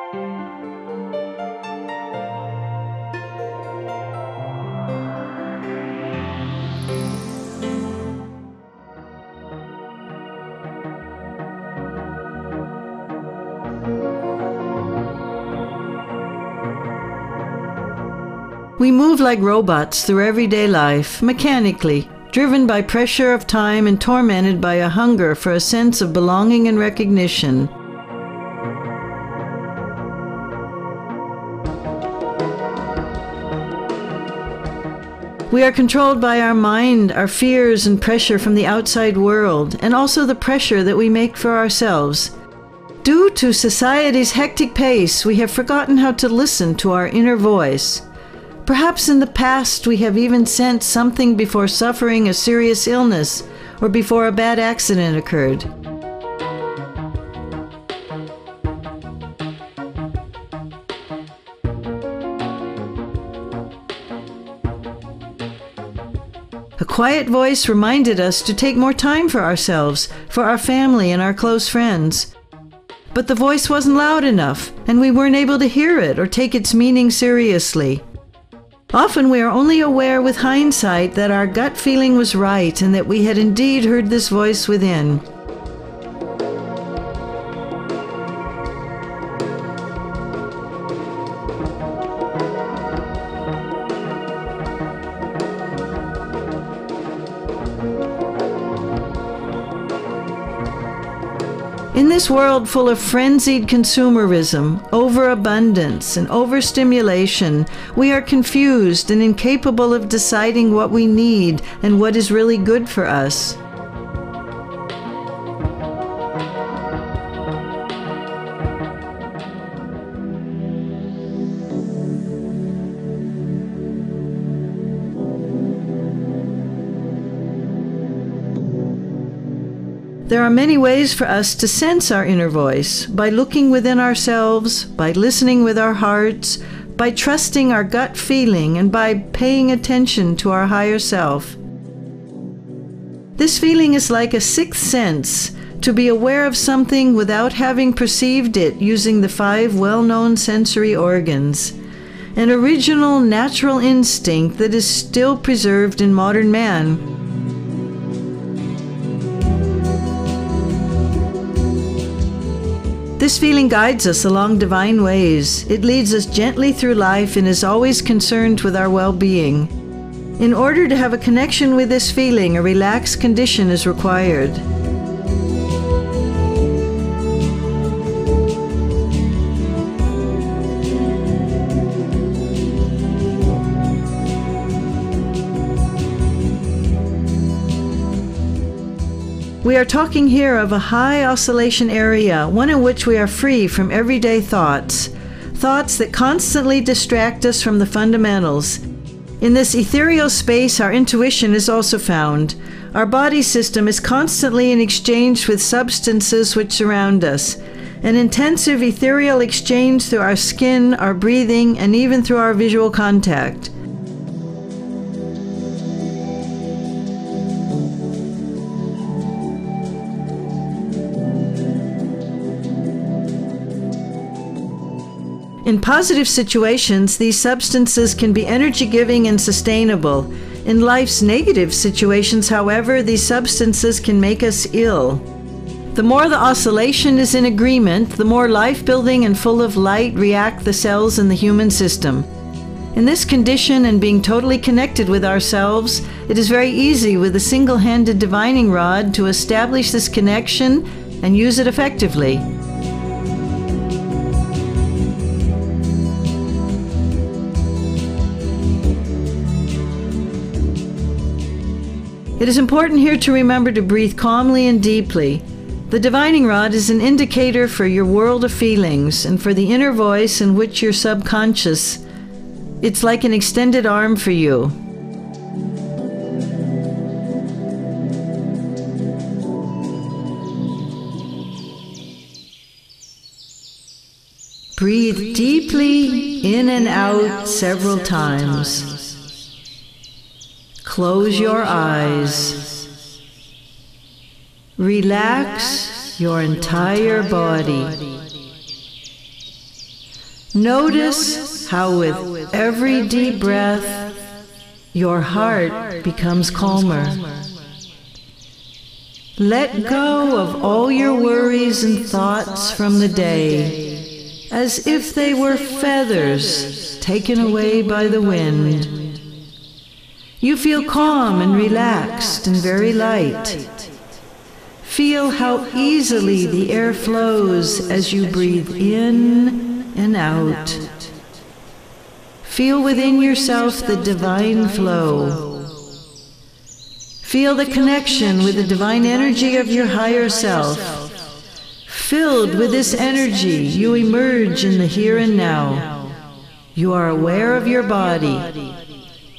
We move like robots through everyday life, mechanically, driven by pressure of time and tormented by a hunger for a sense of belonging and recognition. We are controlled by our mind, our fears and pressure from the outside world, and also the pressure that we make for ourselves. Due to society's hectic pace, we have forgotten how to listen to our inner voice. Perhaps in the past we have even sensed something before suffering a serious illness or before a bad accident occurred. A quiet voice reminded us to take more time for ourselves, for our family and our close friends. But the voice wasn't loud enough, and we weren't able to hear it or take its meaning seriously. Often we are only aware with hindsight that our gut feeling was right and that we had indeed heard this voice within. In this world full of frenzied consumerism, overabundance, and overstimulation, we are confused and incapable of deciding what we need and what is really good for us. There are many ways for us to sense our inner voice, by looking within ourselves, by listening with our hearts, by trusting our gut feeling, and by paying attention to our higher self. This feeling is like a sixth sense, to be aware of something without having perceived it using the 5 well-known sensory organs. An original natural instinct that is still preserved in modern man. This feeling guides us along divine ways. It leads us gently through life and is always concerned with our well-being. In order to have a connection with this feeling, a relaxed condition is required. We are talking here of a high oscillation area, one in which we are free from everyday thoughts that constantly distract us from the fundamentals. In this ethereal space, our intuition is also found. Our body system is constantly in exchange with substances which surround us. An intensive ethereal exchange through our skin, our breathing, and even through our visual contact. In positive situations, these substances can be energy-giving and sustainable. In life's negative situations, however, these substances can make us ill. The more the oscillation is in agreement, the more life-building and full of light react the cells in the human system. In this condition and being totally connected with ourselves, it is very easy with a single-handed divining rod to establish this connection and use it effectively. It is important here to remember to breathe calmly and deeply. The divining rod is an indicator for your world of feelings and for the inner voice in which you're subconscious. It's like an extended arm for you. Breathe deeply in and out several times. Close your eyes. Relax your entire body. Notice how with every deep breath, your heart becomes calmer. Let go of all your worries and thoughts from the day, as if they were feathers taken away by the wind. You feel calm and relaxed and very light. Feel how easily the air flows as you breathe in and out. Feel within yourself the divine flow. Feel the connection with the divine energy of your higher self. Filled with this energy, you emerge in the here and now. You are aware of your body.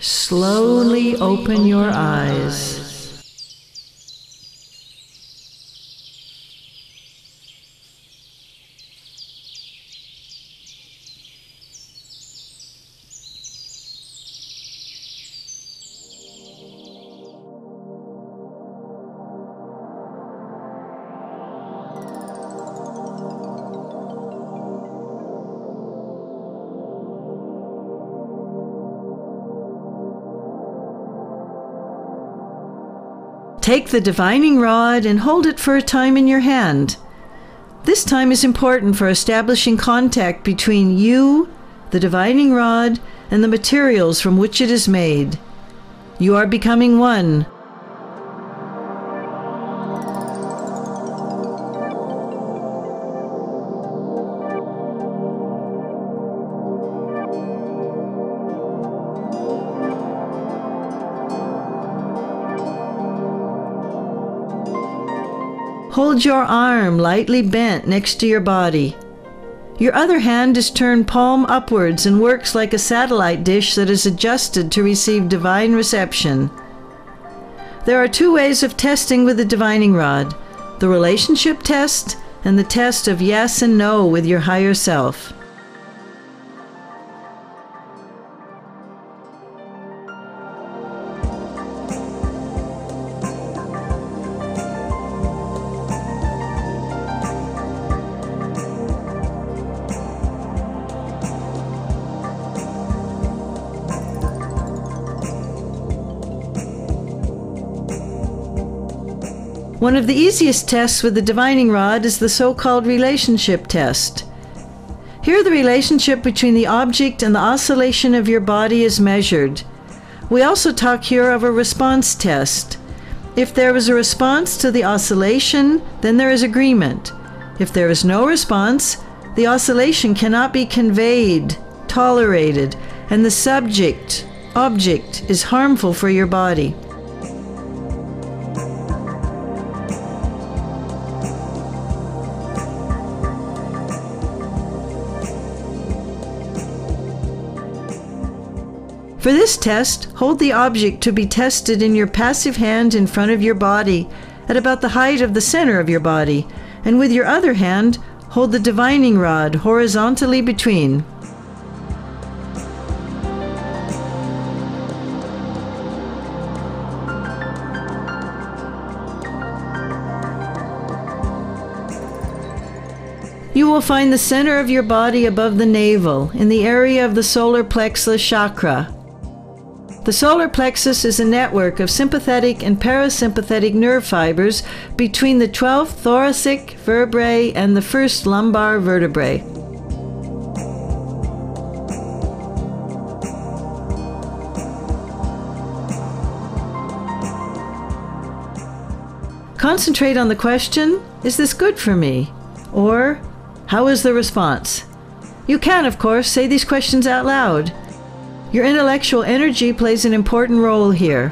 Slowly open your eyes. Take the divining rod and hold it for a time in your hand. This time is important for establishing contact between you, the divining rod, and the materials from which it is made. You are becoming one. Hold your arm lightly bent next to your body. Your other hand is turned palm upwards and works like a satellite dish that is adjusted to receive divine reception. There are two ways of testing with the divining rod: the relationship test and the test of yes and no with your higher self. One of the easiest tests with the divining rod is the so-called relationship test. Here the relationship between the object and the oscillation of your body is measured. We also talk here of a response test. If there is a response to the oscillation, then there is agreement. If there is no response, the oscillation cannot be conveyed, tolerated, and the object is harmful for your body. For this test, hold the object to be tested in your passive hand in front of your body, at about the height of the center of your body, and with your other hand, hold the divining rod horizontally between. You will find the center of your body above the navel, in the area of the solar plexus chakra. The solar plexus is a network of sympathetic and parasympathetic nerve fibers between the 12th thoracic vertebrae and the 1st lumbar vertebrae. Concentrate on the question, is this good for me? Or, how is the response? You can, of course, say these questions out loud. Your intellectual energy plays an important role here.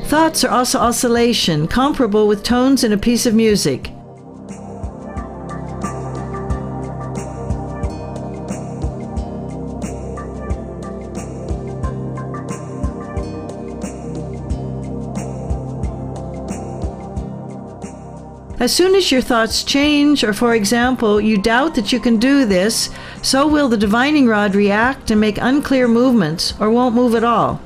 Thoughts are also oscillation, comparable with tones in a piece of music. As soon as your thoughts change, or for example, you doubt that you can do this, so will the divining rod react and make unclear movements, or won't move at all.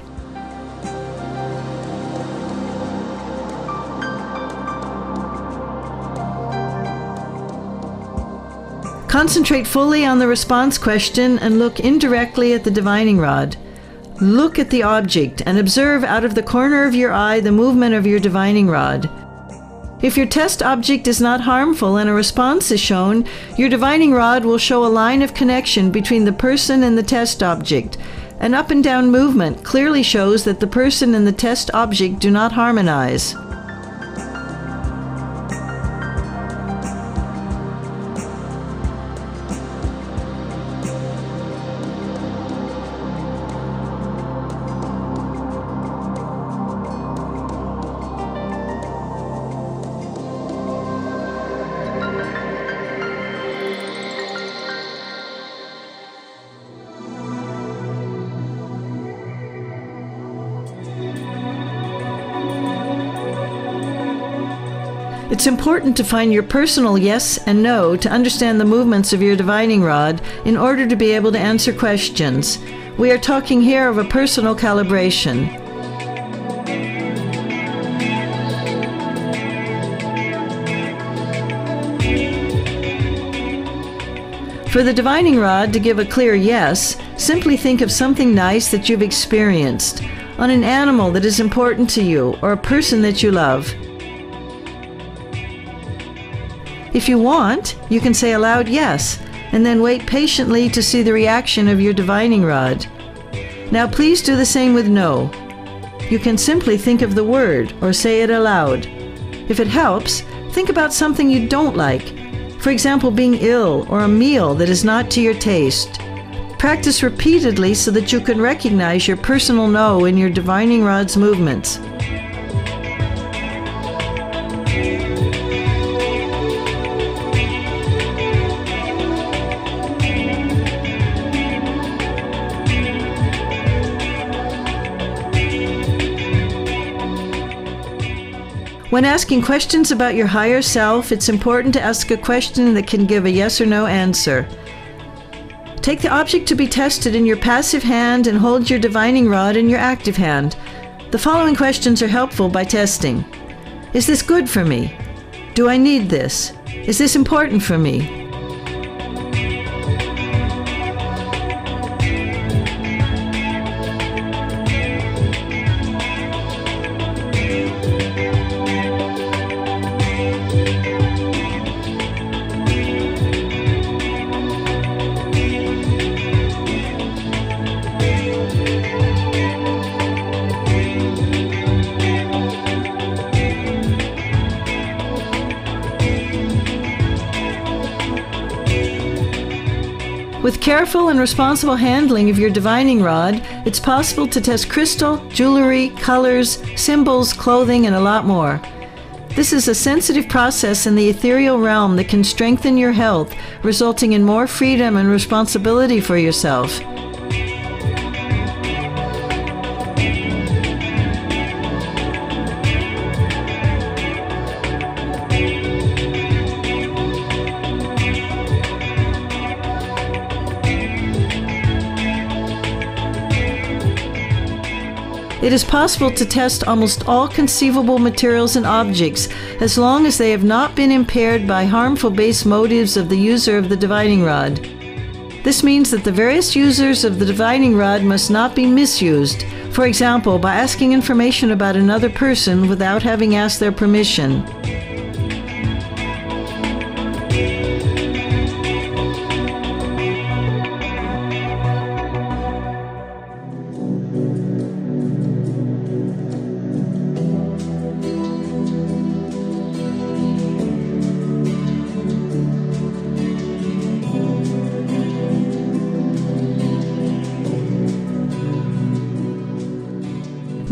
Concentrate fully on the response question and look indirectly at the divining rod. Look at the object and observe out of the corner of your eye the movement of your divining rod. If your test object is not harmful and a response is shown, your divining rod will show a line of connection between the person and the test object. An up and down movement clearly shows that the person and the test object do not harmonize. It's important to find your personal yes and no to understand the movements of your divining rod in order to be able to answer questions. We are talking here of a personal calibration. For the divining rod to give a clear yes, simply think of something nice that you've experienced, on an animal that is important to you, or a person that you love. If you want, you can say aloud yes, and then wait patiently to see the reaction of your divining rod. Now please do the same with no. You can simply think of the word or say it aloud. If it helps, think about something you don't like. For example, being ill or a meal that is not to your taste. Practice repeatedly so that you can recognize your personal no in your divining rod's movements. When asking questions about your higher self, it's important to ask a question that can give a yes or no answer. Take the object to be tested in your passive hand and hold your divining rod in your active hand. The following questions are helpful by testing. Is this good for me? Do I need this? Is this important for me? With careful and responsible handling of your divining rod, it's possible to test crystal, jewelry, colors, symbols, clothing, and a lot more. This is a sensitive process in the ethereal realm that can strengthen your health, resulting in more freedom and responsibility for yourself. It is possible to test almost all conceivable materials and objects as long as they have not been impaired by harmful base motives of the user of the divining rod. This means that the various users of the divining rod must not be misused, for example, by asking information about another person without having asked their permission.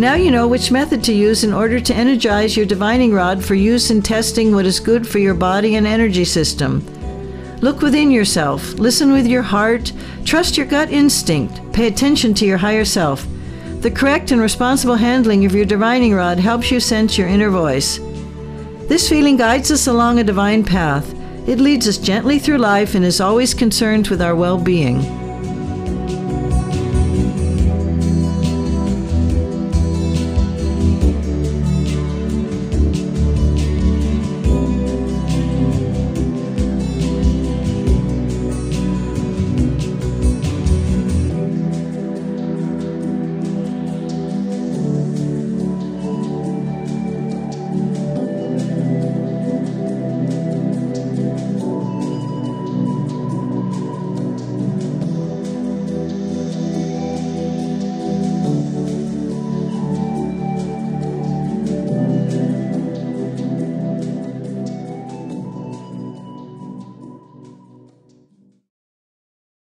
Now you know which method to use in order to energize your divining rod for use in testing what is good for your body and energy system. Look within yourself, listen with your heart, trust your gut instinct, pay attention to your higher self. The correct and responsible handling of your divining rod helps you sense your inner voice. This feeling guides us along a divine path. It leads us gently through life and is always concerned with our well-being.